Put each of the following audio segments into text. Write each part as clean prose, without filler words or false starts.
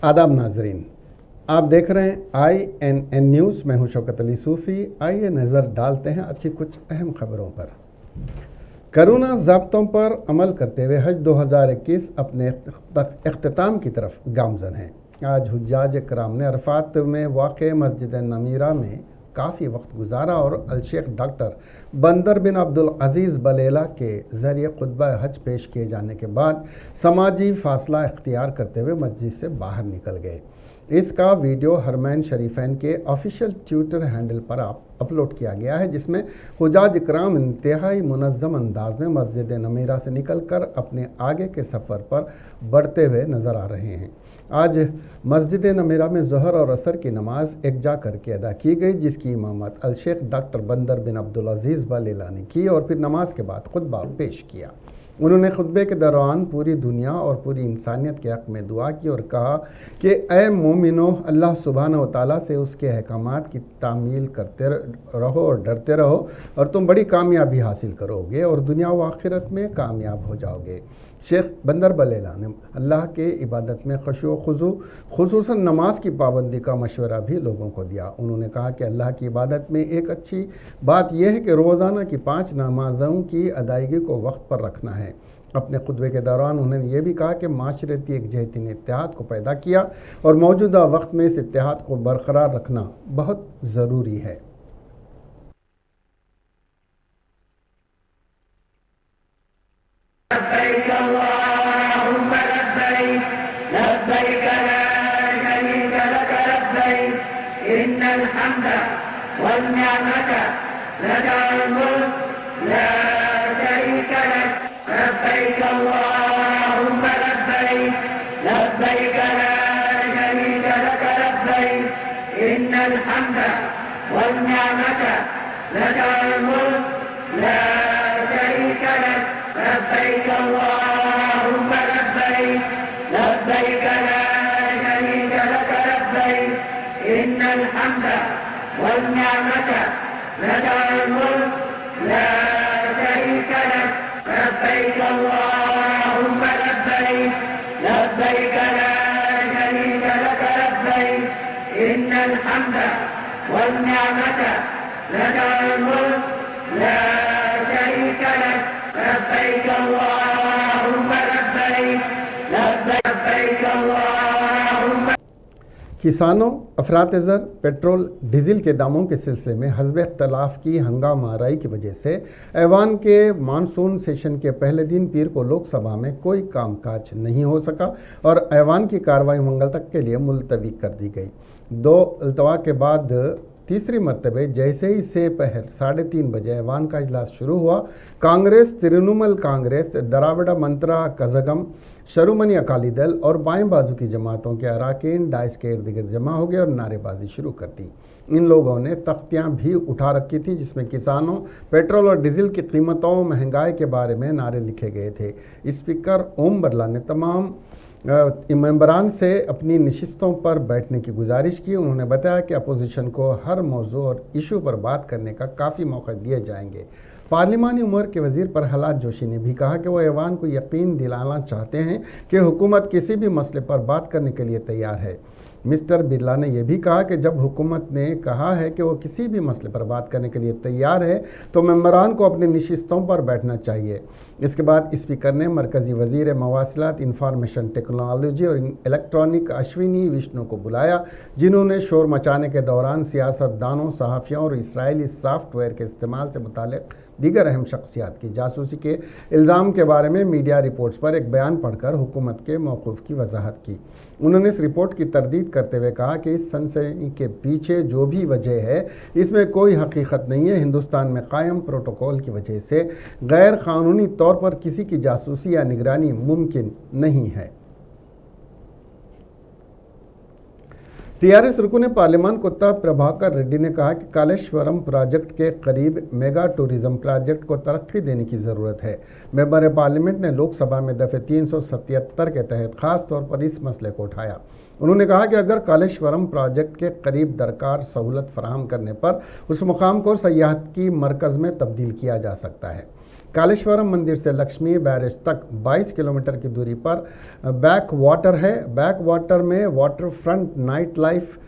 आदाब नाजरीन, आप देख रहे हैं INN न्यूज़। मैं हूं शौकत अली सूफ़ी। आइए नज़र डालते हैं आज की कुछ अहम खबरों पर। कोरोना ज़ाब्तों पर अमल करते हुए हज 2021 अपने अख्तिताम की तरफ गामज़न है। आज हुज्जाज कराम ने अरफात में वाक़ मस्जिद नमीरा में काफ़ी वक्त गुजारा और अलशेख डॉक्टर बंदर बिन अब्दुल अज़ीज़ बलेला के ज़रिए खुतबा हज पेश किए जाने के बाद समाजी फासला इख्तियार करते हुए मस्जिद से बाहर निकल गए। इसका वीडियो हरमैन शरीफैन के ऑफिशियल ट्विटर हैंडल पर अपलोड किया गया है, जिसमें हुज्जाज कराम इंतहाई मुनज़्ज़म अंदाज में मस्जिद नमीरा से निकलकर अपने आगे के सफ़र पर बढ़ते हुए नज़र आ रहे हैं। आज मस्जिद नमीरा में ज़ोहर और असर की नमाज एकजा करके अदा की गई, जिसकी इमामत अलशेख डॉक्टर बंदर बिन अब्दुल अज़ीज़ बलेला ने की और फिर नमाज के बाद खुतबा पेश किया। उन्होंने खुतबे के दौरान पूरी दुनिया और पूरी इंसानियत के हक़ में दुआ की और कहा कि ए मोमिनो, अल्लाह सुब्हानहू व तआला से उसके अहकामात की तामील करते रहो और डरते रहो और तुम बड़ी कामयाबी हासिल करोगे और दुनिया व आखिरत में कामयाब हो जाओगे। शेख बंदर बलेला ने अल्लाह के इबादत में ख़ुशू खुज़ू खुसूसन नमाज की पाबंदी का मशवरा भी लोगों को दिया। उन्होंने कहा कि अल्लाह की इबादत में एक अच्छी बात यह है कि रोज़ाना की 5 नमाज़ों की अदायगी को वक्त पर रखना है। अपने खुतबे के दौरान उन्होंने ये भी कहा कि माशरती एकजहती ने इत्तेहाद को पैदा किया और मौजूदा वक्त में इस इत्तेहाद को बरकरार रखना बहुत ज़रूरी है। किसानों अफरात-ए-ज़र पेट्रोल डीजल के दामों के सिलसिले में हस्ब इख्तलाफ की हंगामा आराई की वजह से ऐवान के मानसून सेशन के पहले दिन पीर को लोकसभा में कोई कामकाज नहीं हो सका और ऐवान की कार्रवाई मंगल तक के लिए मुलतवी कर दी गई। 2 अल्तवा के बाद तीसरी मरतबे जैसे ही से पहर 3:30 बजे ऐवान का इजलास शुरू हुआ, कांग्रेस, तृणमूल कांग्रेस, द्राविड़ मंत्रा कज़गम, शरोमणी अकाली दल और बाएं बाजू की जमातों के अरकान डाइस के इर्द गिर्द जमा हो गए और नारेबाजी शुरू कर दी। इन लोगों ने तख्तियां भी उठा रखी थी, जिसमें किसानों, पेट्रोल और डीजल की कीमतों, महंगाई के बारे में नारे लिखे गए थे। स्पीकर ओम बिरला ने तमाम मेंबरान से अपनी नशिस्तों पर बैठने की गुजारिश की। उन्होंने बताया कि अपोजिशन को हर मौजू और इशू पर बात करने का काफ़ी मौका दिए जाएंगे। पार्लिमानी उमर के वज़ीर प्रहलाद जोशी ने भी कहा कि वो ऐवान को यकीन दिलाना चाहते हैं कि हुकूमत किसी भी मसले पर बात करने के लिए तैयार है। मिस्टर बिरला ने यह भी कहा कि जब हुकूमत ने कहा है कि वो किसी भी मसले पर बात करने के लिए तैयार है तो मेंबरान को अपनी नशिस्तों पर बैठना चाहिए। इसके बाद स्पीकर ने मरकज़ी वज़ीर मवासिलात, इंफॉर्मेशन टेक्नोलॉजी और इलेक्ट्रॉनिक अश्विनी विष्णु को बुलाया, जिन्होंने शोर मचाने के दौरान सियासतदानों, सहाफ़ियों और इसराइली सॉफ्टवेयर के इस्तेमाल से मुताल्लिक़ दीगर अहम शख्सियात की जासूसी के इल्ज़ाम के बारे में मीडिया रिपोर्ट्स पर एक बयान पढ़कर हुकूमत के मौक़िफ़ की वजाहत की। उन्होंने इस रिपोर्ट की तरदीद करते हुए कहा कि इस सनसनी के पीछे जो भी वजह है, इसमें कोई हकीकत नहीं है। हिंदुस्तान में कायम प्रोटोकॉल की वजह से गैर कानूनी तौर पर किसी की जासूसी या निगरानी मुमकिन नहीं है। टीआरएस रुकन पार्लियामान कोत्ता प्रभाकर रेड्डी ने कहा कि कालेश्वरम प्रोजेक्ट के करीब मेगा टूरिज्म प्रोजेक्ट को तरक्की देने की ज़रूरत है। मेंबर पार्लियामेंट ने लोकसभा में दफ़े 377 के तहत ख़ास तौर पर इस मसले को उठाया। उन्होंने कहा कि अगर कालेश्वरम प्रोजेक्ट के करीब दरकार सहूलत फराहम करने पर उस मुकाम को सयाहत की मरकज़ में तब्दील किया जा सकता है। कालेश्वरम मंदिर से लक्ष्मी बैरेज तक 22 किलोमीटर की दूरी पर बैक वाटर है। बैक वाटर में water front, night life,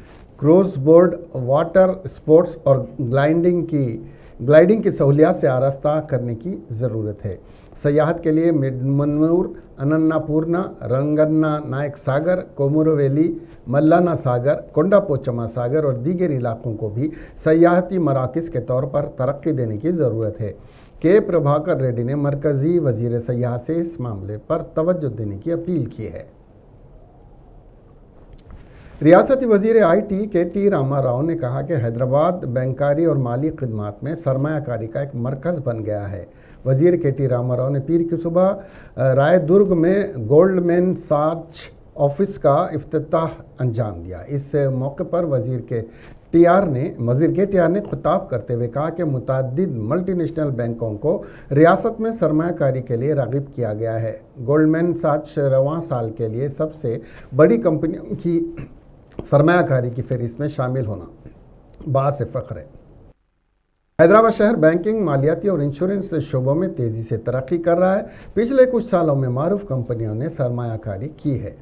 cruise board, water sports और ग्लाइडिंग की सहूलियत से आरास्ता करने की ज़रूरत है। सयाहत के लिए मिडमनूर, अन्नापूर्णा, रंगन्ना नायक सागर, कोमुरवेली, मल्लाना सागर, कोंडापोचमा सागर और दीगर इलाकों को भी सयाहती मराकज़ के तौर पर तरक्की देने की ज़रूरत है। के प्रभाकर रेड्डी ने मरकज़ी वज़ीर सयाहत से इस मामले पर तवज्जो देने की अपील की है। रियासती वज़ीर IT KT रामाराव ने कहा कि हैदराबाद बैंकारी और माली खिदमात में सरमायाकारी का एक मरकज़ बन गया है। वज़ीर KT रामाराव ने पीर की सुबह रायदुर्ग में गोल्डमैन सैक्स ऑफिस का इफ्तिताह अंजाम दिया। इस मौके पर वज़ीर KTR ने खिताब करते हुए कहा कि मुतअद्दिद मल्टीनेशनल बैंकों को रियासत में सरमायाकारी के लिए राग़िब किया गया है। गोल्डमैन सैक्स रवां साल के लिए सबसे बड़ी कंपनियों की सरमायाकारी की फहरिस्त में शामिल होना बाअस फ़ख्र है। हैदराबाद शहर बैंकिंग, मालियाती और इंश्योरेंस शोबों में तेज़ी से तरक्की कर रहा है। पिछले कुछ सालों में मारूफ कंपनियों ने सरमायाकारी की है।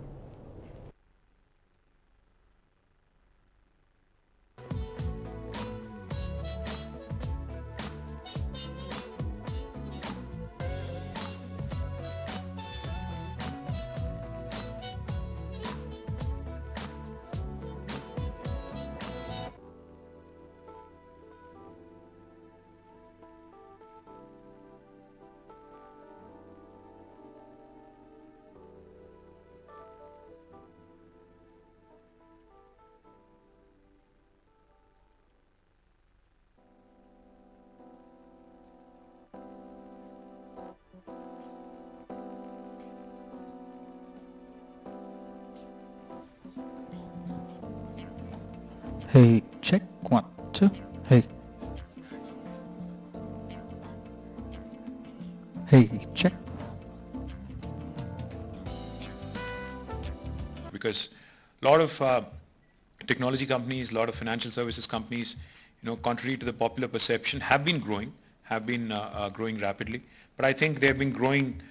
Hey, check 1, 2. Hey, check. Because a lot of technology companies, a lot of financial services companies, contrary to the popular perception, have been growing rapidly. But I think they have been growing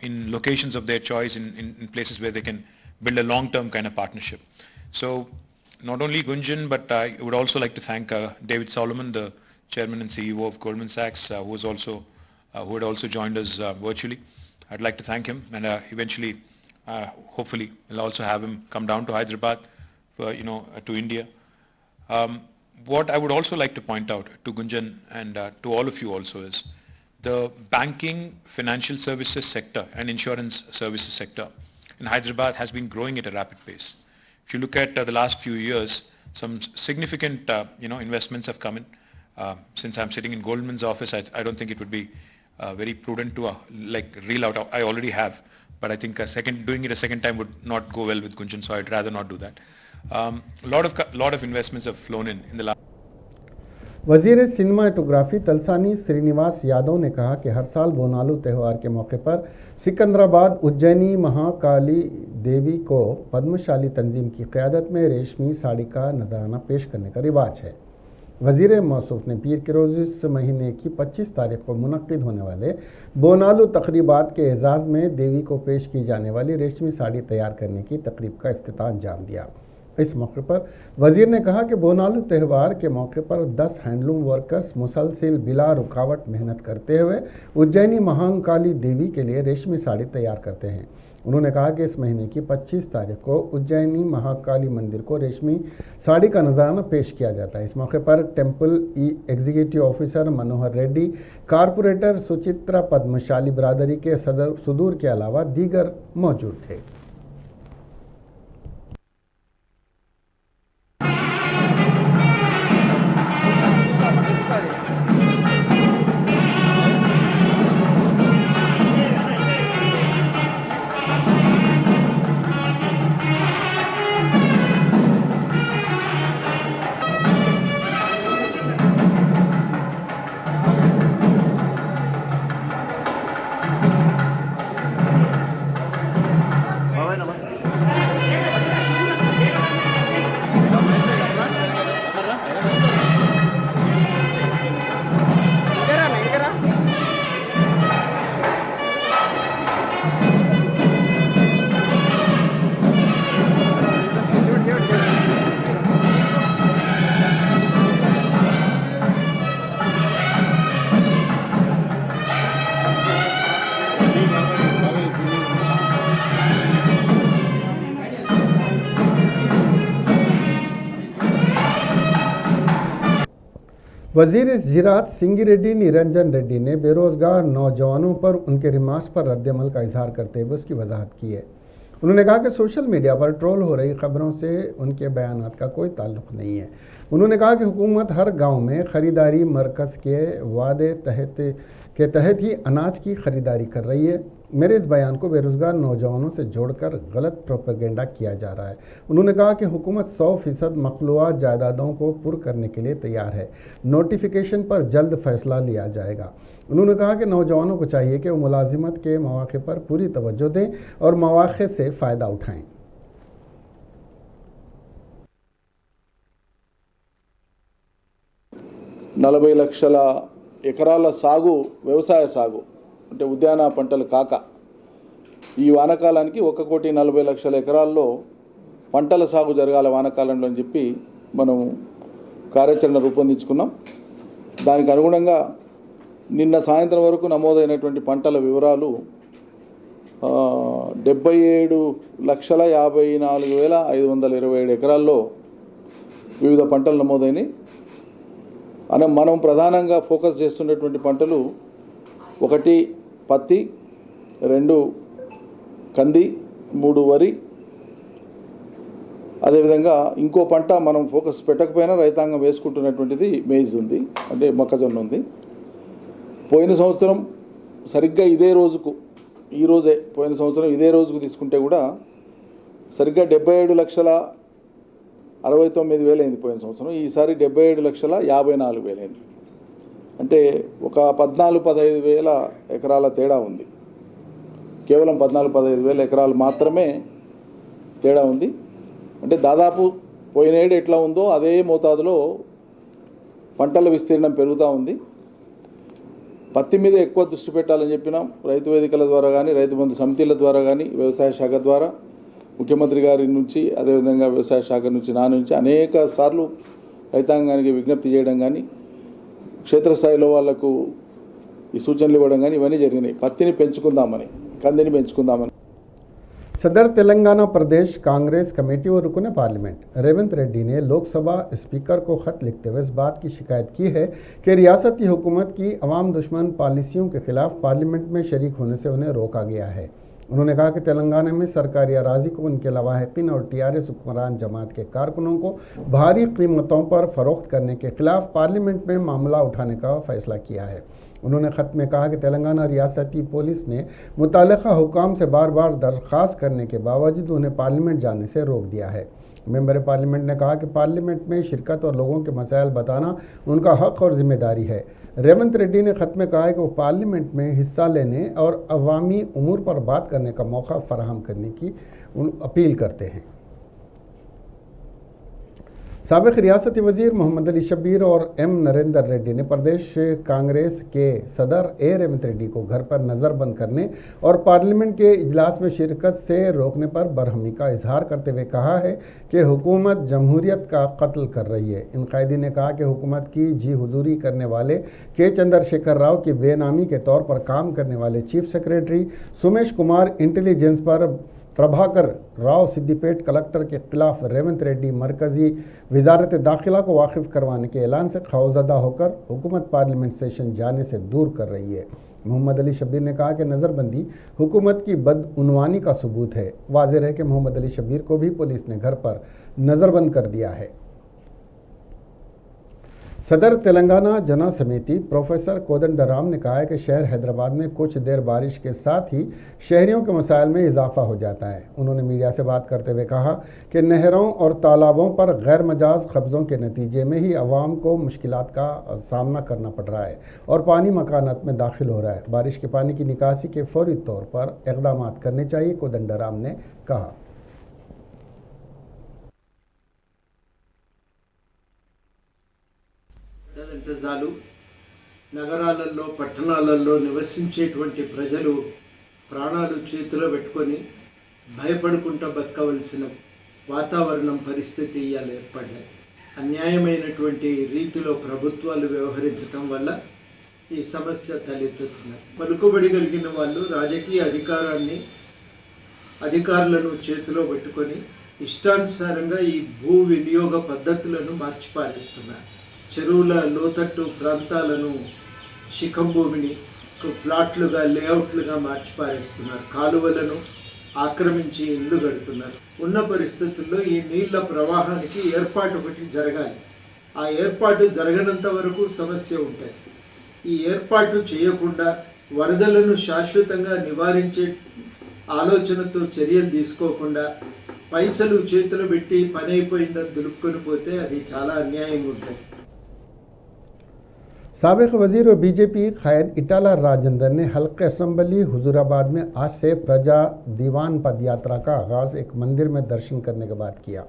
in locations of their choice, in places where they can build a long-term kind of partnership. So not only Gunjan, but I would also like to thank David Solomon, the chairman and CEO of Goldman Sachs, who had also joined us virtually. I'd like to thank him, and eventually, hopefully, we'll also have him come down to Hyderabad, to India. What I would also like to point out to Gunjan and to all of you also is the banking, financial services sector and insurance services sector in Hyderabad has been growing at a rapid pace. If you look at the last few years, some significant investments have come in. Since I'm sitting in Goldman's office, I don't think it would be very prudent to reel out. I already have, but I think doing it a second time would not go well with Gunjan, so I'd rather not do that. A lot of investments have flown in the last. वज़ीर cinematography Talsania Srinivas Yadav ने कहा कि हर साल बोनालू त्यौहार के मौके पर सिकंदराबाद उज्जैनी महाकाली देवी को पद्मशाली तंजीम की क़यादत में रेशमी साड़ी का नजराना पेश करने का रिवाज है। वज़ीर मौसूफ ने पीर के रोज़ इस महीने की 25 तारीख को मुनक़्क़िद होने वाले बोनालू तक़रीबात के एजाज़ में देवी को पेश की जाने वाली रेशमी साड़ी तैयार करने की तक़रीब का इफ्तिताह अंजाम दिया। इस मौके पर वज़ीर ने कहा कि बोनालू त्यौहार के मौके पर 10 हैंडलूम वर्कर्स मुसलसिल बिला रुकावट मेहनत करते हुए उज्जैनी महाकाली देवी के लिए रेशमी साड़ी तैयार करते हैं। उन्होंने कहा कि इस महीने की 25 तारीख को उज्जैनी महाकाली मंदिर को रेशमी साड़ी का नजराना पेश किया जाता है। इस मौके पर टेम्पल एग्जीक्यूटिव ऑफिसर मनोहर रेड्डी, कारपोरेटर सुचित्रा पद्मशाली बिरादरी के सदर सुदूर के अलावा दीगर मौजूद थे। वजीर ज़राअत सिंगी निरंजन रेड्डी ने बेरोजगार नौजवानों पर उनके रिमार्क्स पर रद्दअमल का इजहार करते हुए उसकी वजाहत की है। उन्होंने कहा कि सोशल मीडिया पर ट्रोल हो रही खबरों से उनके बयानात का कोई ताल्लुक़ नहीं है। उन्होंने कहा कि हुकूमत हर गांव में ख़रीदारी मरकज़ के वादे के तहत ही अनाज की ख़रीदारी कर रही है। मेरे इस बयान को बेरोज़गार नौजवानों से जोड़कर गलत प्रोपेगेंडा किया जा रहा है। उन्होंने कहा कि हुकूमत 100% मखलूआत जायदादों को पुर करने के लिए तैयार है। नोटिफिकेशन पर जल्द फैसला लिया जाएगा। उन्होंने कहा कि नौजवानों को चाहिए कि वो मुलाजिमत के मौके पर पूरी तवज्जो दें और मौके से फ़ायदा उठाएं। నలభై లక్షల ఎకరాల సాగు వ్యవసాయ సాగు అంటే ఉద్యాన పంటలు కాక ఈ వానాకాలానికి 1,40,00,000 ఎకరాల్లో పంటల సాగు జరగాల వానాకాలంలో అని చెప్పి మనం కార్యాచరణ రూపొందించుకున్నాం. దానికి అనుగుణంగా నిన్న సాయంత్రం వరకు నమోదైనటువంటి పంటల వివరాలు 77,54,527 ఎకరాల్లో వివిధ పంటలు నమోదైనాయి. మనం ప్రధానంగా ఫోకస్ చేస్తున్నటువంటి పంటలు 1 పత్తి, 2 కంది, 3 వరి, అదేవిధంగా ఇంకో పంట మనం ఫోకస్ పెట్టకపోయినా రైతాంగం వేసుకుంటున్నటువంటిది మేజ్ ఉంది, అంటే మొక్కజొన్న ఉంది. పోయిన సంవత్సరం సరిగ్గా ఇదే రోజుకు పోయిన సంవత్సరం ఇదే రోజుకు తీసుకుంటే కూడా సరిగ్గా 77,69,000 అయింది పోయిన సంవత్సరం. ఈసారి 77,54,000 అయింది. అంటే ఒక 14-15,000 ఎకరాల తేడా ఉంది. కేవలం 14-15,000 ఎకరాలు మాత్రమే తేడా ఉంది. అంటే దాదాపు పోయిన ఏడు ఎట్లా ఉందో అదే మోతాదులో పంటల విస్తీర్ణం పెరుగుతూ ఉంది. పత్తి మీద ఎక్కువ దృష్టి పెట్టాలని చెప్పినాం. రైతు వేదికల ద్వారా కానీ, రైతు బంధు సమితిల ద్వారా కానీ, వ్యవసాయ శాఖ ద్వారా, ముఖ్యమంత్రి గారి నుంచి, అదేవిధంగా వ్యవసాయ శాఖ నుంచి, నా నుంచి అనేక సార్లు రైతాంగానికి విజ్ఞప్తి చేయడం కానీ, క్షేత్రస్థాయిలో వాళ్లకు ఈ సూచనలు ఇవ్వడం కానీ ఇవన్నీ జరిగినాయి. పత్తిని పెంచుకుందామని, కందిని పెంచుకుందామని. सदर तेलंगाना प्रदेश कांग्रेस कमेटी और रुकन पार्लियामेंट रेवंत रेड्डी ने लोकसभा स्पीकर को खत लिखते हुए इस बात की शिकायत की है कि रियासती हुकूमत की अवाम दुश्मन पॉलिसियों के खिलाफ पार्लियामेंट में शरीक होने से उन्हें रोका गया है। उन्होंने कहा कि तेलंगाना में सरकारी अराजी को उनके लवाहिकीन और टीआरएस हुक्मरान जमात के कारकुनों को भारी कीमतों पर फरोख्त करने के खिलाफ पार्लियामेंट में मामला उठाने का फैसला किया है। उन्होंने ख़त में कहा कि तेलंगाना रियासती पुलिस ने मुताल्लिक़ा हुकाम से बार बार दरख्वास्त करने के बावजूद उन्हें पार्लियामेंट जाने से रोक दिया है। मेंबर पार्लियामेंट ने कहा कि पार्लियामेंट में शिरकत और लोगों के मसाइल बताना उनका हक़ और ज़िम्मेदारी है। रेवंत रेड्डी ने ख़त में कहा है कि वो पार्लियामेंट में हिस्सा लेने और अवामी उमूर पर बात करने का मौका फराहम करने की अपील करते हैं। साबिक़ रियासती वज़ीर मोहम्मद अली शब्बीर और एम नरेंद्र रेड्डी ने प्रदेश कांग्रेस के सदर ए रेवंत रेड्डी को घर पर नज़रबंद करने और पार्लियामेंट के इजलास में शिरकत से रोकने पर बरहमी का इजहार करते हुए कहा है कि हुकूमत जमहूरियत का कत्ल कर रही है। इन कैदी ने कहा कि हुकूमत की जी हुजूरी करने वाले के चंद्रशेखर राव की बेनामी के तौर पर काम करने वाले chief secretary Sumesh Kumar intelligence पर प्रभाकर राव सिद्दीपेट कलेक्टर के खिलाफ रेवंत रेड्डी मरकज़ी वजारत दाखिला को वाकिफ़ करवाने के ऐलान से खौफज़दा होकर हुकूमत पार्लियामेंट सेशन जाने से दूर कर रही है। मोहम्मद अली शब्बीर ने कहा कि नज़रबंदी हुकूमत की बदउनवानी का सबूत है। वाज़ेह है कि मोहम्मद अली शब्बीर को भी पुलिस ने घर पर नज़रबंद कर दिया है। सदर तेलंगाना जना समिति प्रोफेसर कोदंडराम ने कहा है कि शहर हैदराबाद में कुछ देर बारिश के साथ ही शहरियों के मसाइल में इजाफा हो जाता है। उन्होंने मीडिया से बात करते हुए कहा कि नहरों और तालाबों पर गैर मजाज कब्ज़ों के नतीजे में ही अवाम को मुश्किलात का सामना करना पड़ रहा है और पानी मकानात में दाखिल हो रहा है। बारिश के पानी की निकासी के फौरी तौर पर इक़दाम करने चाहिए, कोदंडराम ने कहा। చాలు నగరాలలో పట్టణాలలో నివసించేటువంటి ప్రజలు ప్రాణాలు చేతిలో పెట్టుకొని భయపడుకుంటూ బతకవలసిన వాతావరణం పరిస్థితి ఇవాళ ఏర్పడ్డాయి. అన్యాయమైనటువంటి రీతిలో ప్రభుత్వాలు వ్యవహరించడం వల్ల ఈ సమస్య తలెత్తుతున్నది. పలుకుబడి కలిగిన వాళ్ళు రాజకీయ అధికారులను చేతిలో పెట్టుకొని ఇష్టానుసారంగా ఈ భూ వినియోగ పద్ధతులను మార్చి పాలిస్తున్నారు. చెరువుల లోతట్టు ప్రాంతాలను శిఖం భూమిని ప్లాట్లుగా లేఅవుట్లుగా మార్చి పారేస్తున్నారు. కాలువలను ఆక్రమించి ఇళ్ళు కడుతున్నారు. ఉన్న పరిస్థితుల్లో ఈ నీళ్ల ప్రవాహానికి ఏర్పాటు ఒకటి జరగాలి. ఆ ఏర్పాటు జరగనంత వరకు సమస్య ఉంటుంది. ఈ ఏర్పాటు చేయకుండా వరదలను శాశ్వతంగా నివారించే ఆలోచనతో చర్యలు తీసుకోకుండా పైసలు చేతులు పెట్టి పని అయిపోయిందని దులుపుకొని పోతే అది చాలా అన్యాయంగా ఉంటుంది. साबिक़ वज़ीर और बीजेपी क़ायद इटाला राजेंद्र ने हल्के असम्बली हुजूराबाद में आज से प्रजा दीवान पद यात्रा का आगाज़ एक मंदिर में दर्शन करने के बाद किया।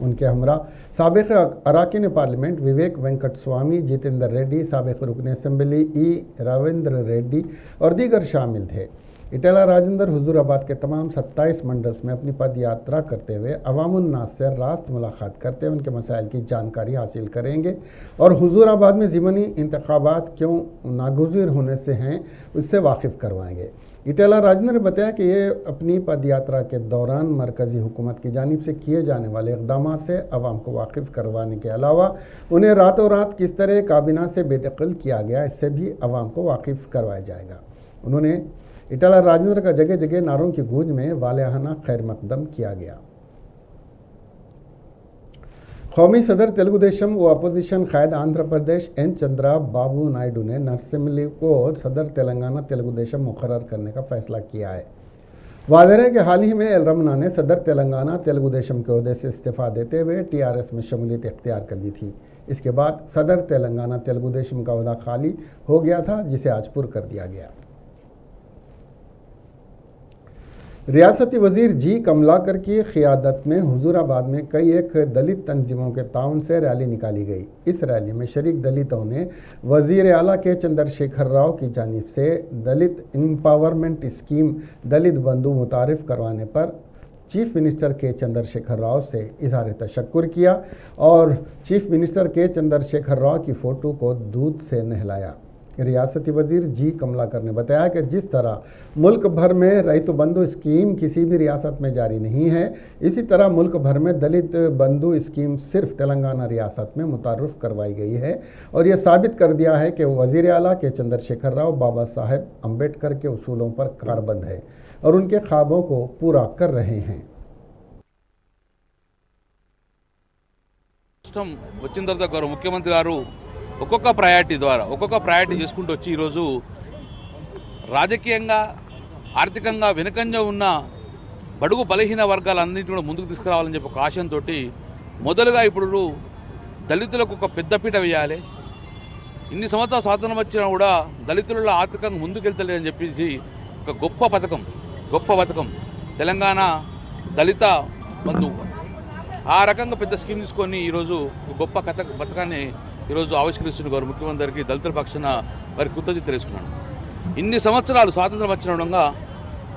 उनके हमरा साबिक़ अरकान पार्लियामेंट विवेक वेंकट स्वामी, जितेंद्र रेड्डी, साबिक़ रुकन असम्बली ई रविंद्र रेड्डी और दीगर शामिल थे। इटाला राजेंद्र हुजूराबाद के तमाम 27 मंडल्स में अपनी पद यात्रा करते हुए अवामुन्नास से रास्त मुलाकात करते हुए उनके मसाइल की जानकारी हासिल करेंगे और हुजूराबाद में ज़िमनी इंतखाबात क्यों नागुज़ीर होने से हैं उससे वाकिफ़ करवाएंगे। इटाला राजेंद्र ने बताया कि ये अपनी पद यात्रा के दौरान मरकज़ी हुकूमत की जानिब से किए जाने वाले इक़दाम से अवाम को वाकिफ़ करवाने के अलावा उन्हें रातों रात किस तरह काबीना से बेदखल किया गया इससे भी अवाम को वाकिफ़ करवाया जाएगा। उन्होंने इटाला राजेंद्र का जगह जगह नारों की गूंज में वालियाना खैर मकदम किया गया। कौमी सदर तेलुगु देशम व अपोजिशन कायद आंध्र प्रदेश एन चंद्रा बाबू नायडू ने नरसिम्हली को सदर तेलंगाना तेलुगु देशम मुकर्रर करने का फैसला किया है। वाज़ेह है कि हाल ही में एल रमना ने सदर तेलंगाना तेलुगु देशम के ओहदे से इस्तीफ़ा देते हुए टीआरएस में शमूलियत इख्तियार कर ली थी। इसके बाद सदर तेलंगाना तेलुगु देशम का ओहदा खाली हो गया था, जिसे आज पुर कर दिया गया। रियासती वज़ीर जी कमलाकर की क़ियादत में हुजूराबाद में कई एक दलित तंजीमों के ताउन से रैली निकाली गई। इस रैली में शरीक दलितों ने वज़ीर आला के चंद्रशेखर राव की जानिब से दलित एम्पावरमेंट स्कीम दलित बंधु मुतारिफ करवाने पर चीफ मिनिस्टर के चंद्रशेखर राव से इज़हार तशक्कुर किया और चीफ मिनिस्टर के चंद्रशेखर राव की फ़ोटो को दूध से नहलाया। रियासती वज़ीर जी कमलाकर ने बताया कि जिस तरह मुल्क भर में रैतु बंधु स्कीम किसी भी रियासत में जारी नहीं है, इसी तरह मुल्क भर में दलित बंधु स्कीम सिर्फ तेलंगाना रियासत में मुतारुफ करवाई गई है और यह साबित कर दिया है कि वज़ीर आला के चंद्रशेखर राव बाबा साहेब अम्बेडकर के उसूलों पर कारबंद है और उनके ख्वाबों को पूरा कर रहे हैं। వచ్చిన తర్వాత గౌరవ ముఖ్యమంత్రి గారు ఒక్కొక్క ప్రయారిటీ చేసుకుంటూ వచ్చి ఈరోజు రాజకీయంగా ఆర్థికంగా వెనుకంజ ఉన్న బడుగు బలహీన వర్గాలన్నింటినీ కూడా ముందుకు తీసుకురావాలని చెప్పి ఒక ఆశయంతో మొదలుగా ఇప్పుడు దళితులకు ఒక పెద్దపీట వేయాలి, ఇన్ని సంవత్సరాల స్వాతంత్రం వచ్చినా కూడా దళితులలో ఆర్థికంగా ముందుకెళ్తలేదని చెప్పేసి ఒక గొప్ప పథకం తెలంగాణ దళిత బంధువు ఆ రకంగా పెద్ద స్కీమ్ తీసుకొని ఈరోజు ఒక గొప్ప పథకాన్ని ఈరోజు ఆవిష్కరిస్తున్న గౌరవ ముఖ్యమంత్రికి దళితుల పక్షాన వారి కృతజ్ఞత తెలుసుకున్నాను. ఇన్ని సంవత్సరాలు స్వాతంత్రం వచ్చిన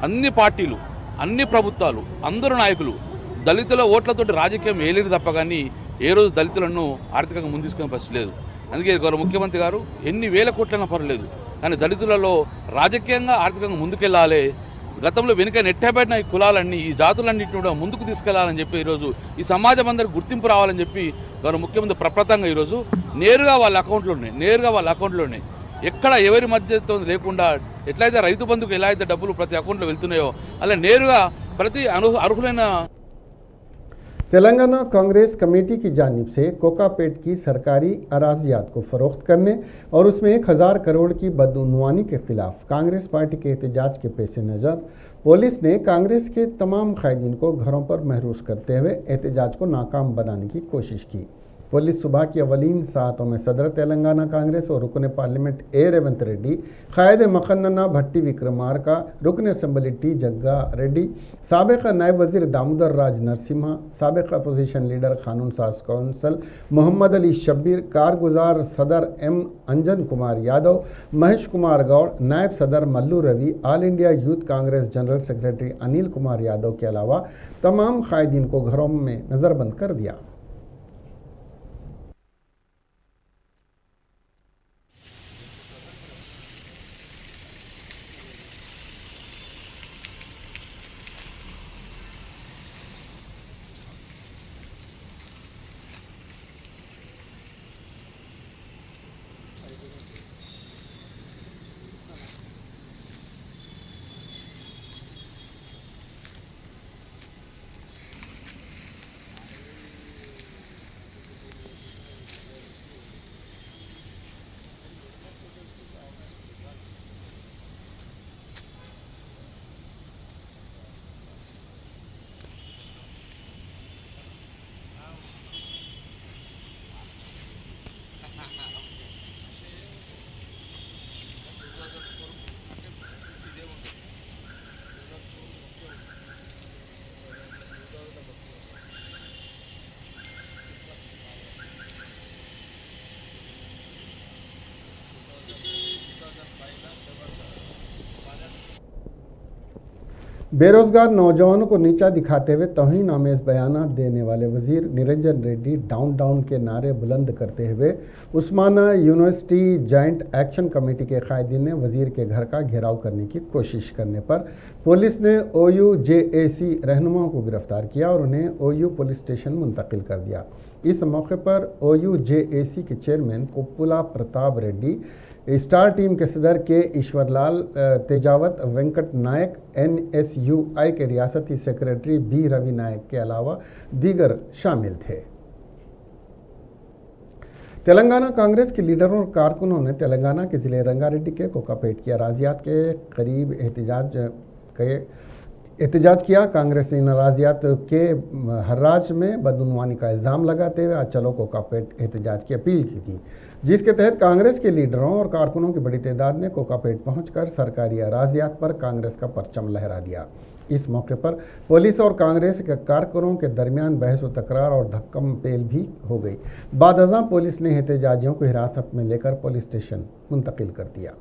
అన్ని పార్టీలు, అన్ని ప్రభుత్వాలు, అందరూ నాయకులు దళితుల ఓట్లతోటి రాజకీయం ఏలేరు తప్ప కానీ ఏ రోజు దళితులను ఆర్థికంగా ముందు తీసుకునే పరిస్థితి లేదు. అందుకే గౌరవ ముఖ్యమంత్రి గారు ఎన్ని వేల కోట్లైనా పర్లేదు కానీ దళితులలో రాజకీయంగా ఆర్థికంగా ముందుకెళ్ళాలి, గతంలో వెనుక నెట్టబడిన ఈ కులాలన్నీ ఈ జాతులన్నింటినీ కూడా ముందుకు తీసుకెళ్లాలని చెప్పి ఈరోజు ఈ సమాజం అందరికి గుర్తింపు రావాలని చెప్పి గౌరవ ముఖ్యమంత్రి ప్రప్రదంగా ఈరోజు నేరుగా వాళ్ళ అకౌంట్లోనే ఎక్కడ ఎవరి మధ్యతో లేకుండా ఎట్లయితే రైతు బంధుకు ఎలా అయితే డబ్బులు ప్రతి అకౌంట్లో వెళ్తున్నాయో అలా నేరుగా ప్రతి అర్హులైన तेलंगाना कांग्रेस कमेटी की जानिब से कोकापेट की सरकारी अराजियात को फ़रोख्त करने और उसमें 1000 करोड़ की बदउनवानी के खिलाफ कांग्रेस पार्टी के एहतजाज के पेश नज़र पुलिस ने कांग्रेस के तमाम कायदीन को घरों पर महरूस करते हुए एहतजाज को नाकाम बनाने की कोशिश की। पुलिस सुबह की अवलीन सातों में सदर तेलंगाना कांग्रेस और रुकन पार्लियामेंट ए रेवंत रेड्डी, कायद मखन्ना भट्टी विक्रमार्का, रुकन असम्बली टी जग्गा रेड्डी, साबिक़ नायब वज़ीर दामोदर राज नरसिम्हा, साबिक़ अपोजिशन लीडर कानून साज कौंसल मोहम्मद अली शब्बीर, कारगुजार सदर एम अंजन कुमार यादव, महेश कुमार गौड़, नायब सदर Mallu Ravi, all India youth Congress general secretary Anil Kumar Yadav के अलावा तमाम कायदीन को घरों में नज़रबंद कर दिया। बेरोजगार नौजवानों को नीचा दिखाते हुए तौहीन आमेज बयानात देने वाले वजीर निरंजन रेड्डी डाउन डाउन के नारे बुलंद करते हुए उस्माना यूनिवर्सिटी जॉइंट एक्शन कमेटी के कायदीन ने वजीर के घर का घेराव करने की कोशिश करने पर पुलिस ने OUJAC रहनुमाओं को गिरफ्तार किया और उन्हें OU पुलिस स्टेशन मुंतकिल कर दिया। इस मौके पर OUJAC के chairman Koppula Pratap Reddy, star team के सदर के ईश्वरलाल तेजावत, वेंकट नायक, NSUI के रियासती सेक्रेटरी B रवि नायक के अलावा दीगर शामिल थे। तेलंगाना कांग्रेस के लीडरों और कारकुनों ने तेलंगाना के ज़िले रंगारेड्डी के कोकापेट की अराजियात के करीब एहतजाज किया। कांग्रेस ने इन अराजियात के हर्राज में बदउनवानी का इल्ज़ाम लगाते हुए आज चलो कोकापेट एहतजाज की अपील की थी, जिसके तहत कांग्रेस के लीडरों और कारकुनों की बड़ी तादाद ने कोकापेट पहुंचकर सरकारी अराजियात पर कांग्रेस का परचम लहरा दिया। इस मौके पर पुलिस और कांग्रेस के कारकुनों के दरमियान बहस व तकरार और धक्कम पेल भी हो गई। बाद अज़ां पुलिस ने एहतजाजियों को हिरासत में लेकर पुलिस स्टेशन मुंतकिल कर दिया।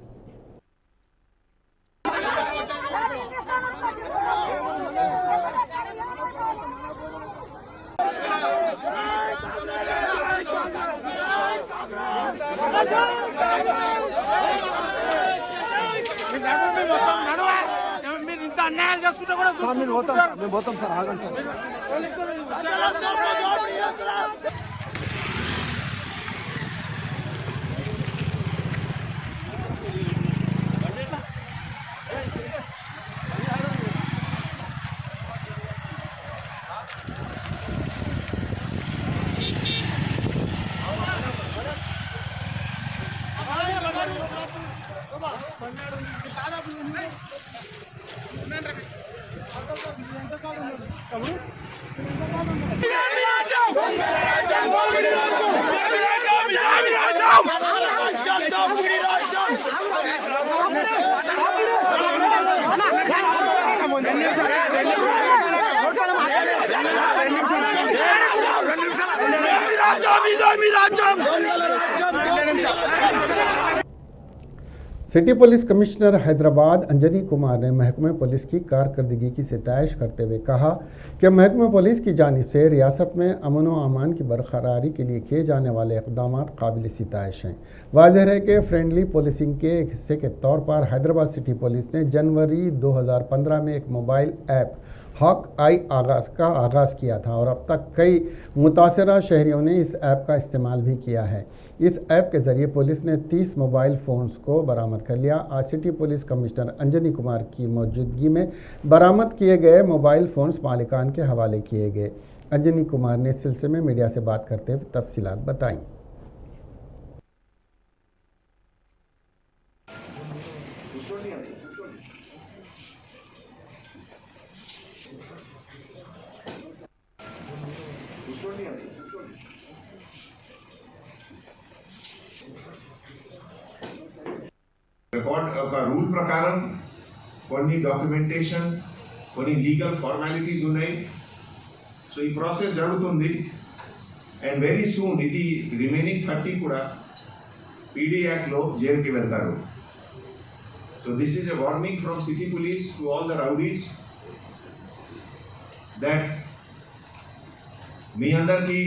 City police commissioner Hyderabad Anjani Kumar ने महकमे पुलिस की कारकर्दगी की सिताइश करते हुए कहा कि महकमे पुलिस की जानिब से रियासत में अमन व अमान की बरकरारी के लिए किए जाने वाले इक़दाम काबिल सिताइश हैं। वाज़ेह है कि फ्रेंडली पुलिसिंग के एक हिस्से के तौर पर हैदराबाद सिटी पुलिस ने जनवरी 2015 में एक मोबाइल ऐप हॉक आई का आगाज़ किया था और अब तक कई मुतासरा शहरियों ने इस ऐप का इस्तेमाल भी किया है। इस ऐप के ज़रिए पुलिस ने 30 मोबाइल फ़ोन्स को बरामद कर लिया। आज city police commissioner Anjani Kumar की मौजूदगी में बरामद किए गए मोबाइल फ़ोन्स मालिकान के हवाले किए गए। अंजनी कुमार ने इस सिलसिले में मीडिया से बात करते हुए तफसीलात बताईं। రికార్డ్ ఒక రూల్ ప్రకారం కొన్ని డాక్యుమెంటేషన్ కొన్ని లీగల్ ఫార్మాలిటీస్ ఉన్నాయి. సో ఈ ప్రాసెస్ జరుగుతుంది అండ్ వెరీ సూన్ ఇది రిమైనింగ్ 30 కూడా పీడీ యాక్ట్లో జైలుకి వెళ్తారు. So this is a warning from city police to all the rowdies that మీ అందరికీ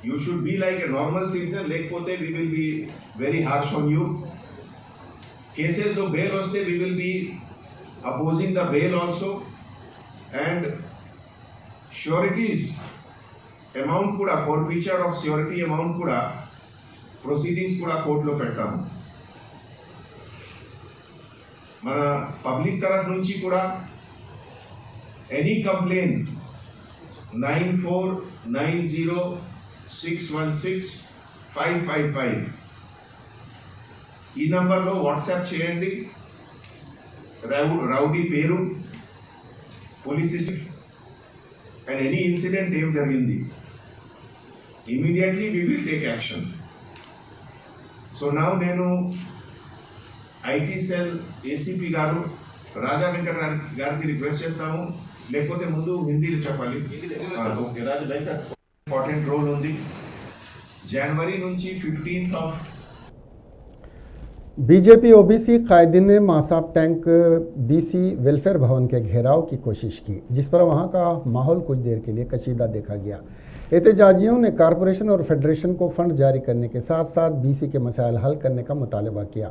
you should be like a normal citizen, lekpote we will be very harsh on you. Cases lo bail vaste we will be opposing the bail also, and sureties amount kuda forfeiture of surety amount kuda proceedings kuda court lo pettamu. Mana public taraf nunchi kuda any complaint 9490616555 ఈ నంబర్లో WhatsApp చేయండి. Rowdy పేరు, police and any incident ఏం జరిగింది immediately we will take action. So now నేను IT cell ACP గారు రాజా వెంకట గారికి request చేస్తాము, లేకపోతే ముందు హిందీలో చెప్పాలి. ఇంపార్టెంట్ రోల్ ఉంది. జనవరి నుంచి 15th बीजेपी ओबीसी कायदीन ने मासाब टैंक बीसी वेलफेयर भवन के घेराव की कोशिश की, जिस पर वहां का माहौल कुछ देर के लिए कशीदा देखा गया। एहतजाजियों ने कॉरपोरेशन और फेडरेशन को फंड जारी करने के साथ साथ बीसी के मसाइल हल करने का मुतालबा किया।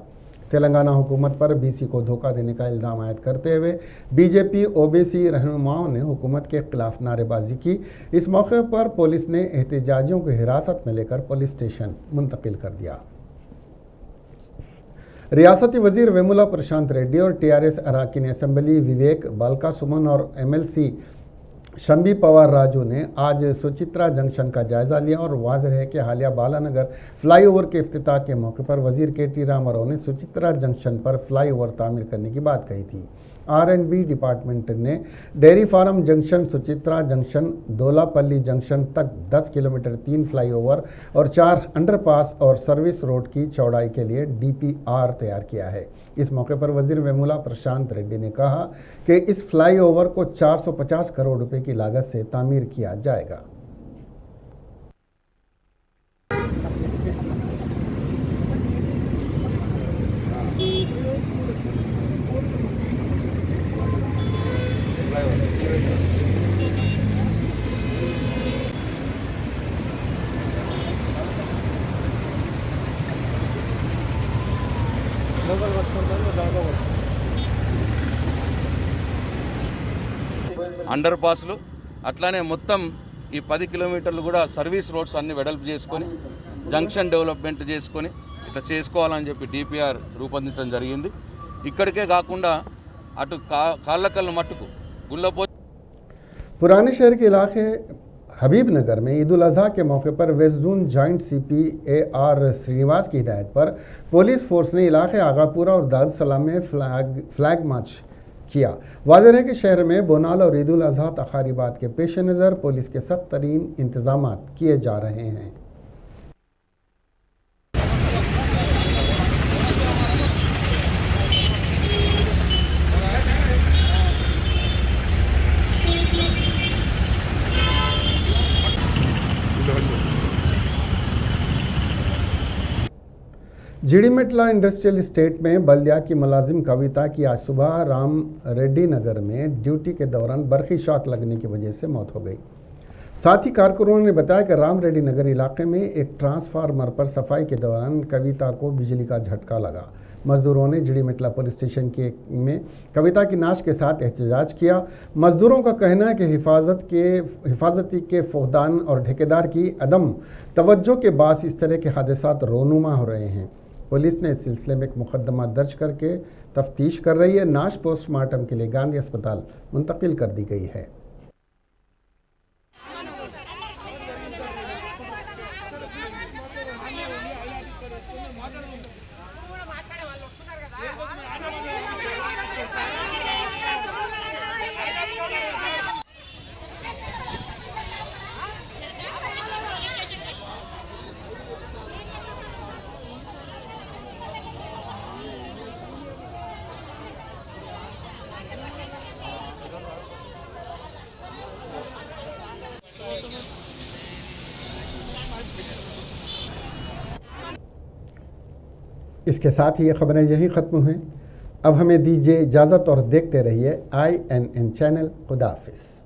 तेलंगाना हुकूमत पर बीसी को धोखा देने का इल्ज़ाम आयद करते हुए बीजेपी ओबीसी रहनुमाओं ने हुकूमत के खिलाफ नारेबाजी की। इस मौके पर पुलिस ने एहतजाजियों को हिरासत में लेकर पुलिस स्टेशन मुंतकिल कर दिया। रियासती वजीर वेमुला प्रशांत रेड्डी और टीआरएस अरकान असम्बली विवेक बालका सुमन और एमएलसी शंबी पवार राजू ने आज सुचित्रा जंक्शन का जायजा लिया और वाज़ेह है कि हालिया बालानगर फ्लाईओवर के इफ्तिताह के मौके पर वजीर के.टी. रामाराव ने सुचित्रा जंक्शन पर फ्लाईओवर तामीर करने की बात कही थी। R&B डिपार्टमेंट ने dairy farm junction, Suchitra junction, Dulapally junction तक 10 किलोमीटर 3 फ्लाईओवर और 4 अंडरपास और सर्विस रोड की चौड़ाई के लिए DPR तैयार किया है। इस मौके पर वजीर वेमुला प्रशांत रेड्डी ने कहा कि इस फ्लाईओवर को 450 करोड़ रुपए की लागत से तामीर किया जाएगा। అండర్ పాస్లు అట్లానే మొత్తం ఈ 10 కిలోమీటర్లు కూడా సర్వీస్ రోడ్స్ అన్ని వెడల్పు చేసుకొని జంక్షన్ డెవలప్మెంట్ చేసుకొని ఇట్లా చేసుకోవాలని చెప్పి DPR రూపొందించడం జరిగింది। ఇక్కడికే కాకుండా అటు కాళ్ళకల్లు మట్టుకు గుల్లపో पुराने शहर के इलाके हबीबनगर में ईद उल अजहा के मौके पर west zone joint CP AR Srinivas की हिदायत पर पुलिस फोर्स ने इलाके आगापुरा और दारुल सलाम में फ्लैग मार्च किया। वाज़ेह है कि शहर में बोनाल और ईद उल अजहा तकारीबात के पेश नज़र पुलिस के सख्त तरीन इंतजाम किए जा रहे हैं। जीडीमेटला इंडस्ट्रियल इस्टेट में बल्दिया की मुलाजिम कविता की आज सुबह राम रेड्डी नगर में ड्यूटी के दौरान बर्क़ी शॉक लगने की वजह से मौत हो गई। साथ ही कारकुनों ने बताया कि राम रेड्डी नगर इलाके में एक ट्रांसफार्मर पर सफाई के दौरान कविता को बिजली का झटका लगा। मजदूरों ने जीडीमेटला पुलिस स्टेशन में कविता की नाश के साथ एहतजाज किया। मजदूरों का कहना है कि हिफाजती के फौजदान और ठेकेदार की अदम तवज्जो के बाद इस तरह के हादसात रोनुमा हो रहे हैं। पुलिस ने इस सिलसिले में एक मुकदमा दर्ज करके तफ्तीश कर रही है। नाश पोस्टमार्टम के लिए गांधी अस्पताल मुंतकिल कर दी गई है। इसके साथ ही ये खबरें यही ख़त्म हुई। अब हमें दीजिए इजाज़त और देखते रहिए INN चैनल। खुदा हाफिज़।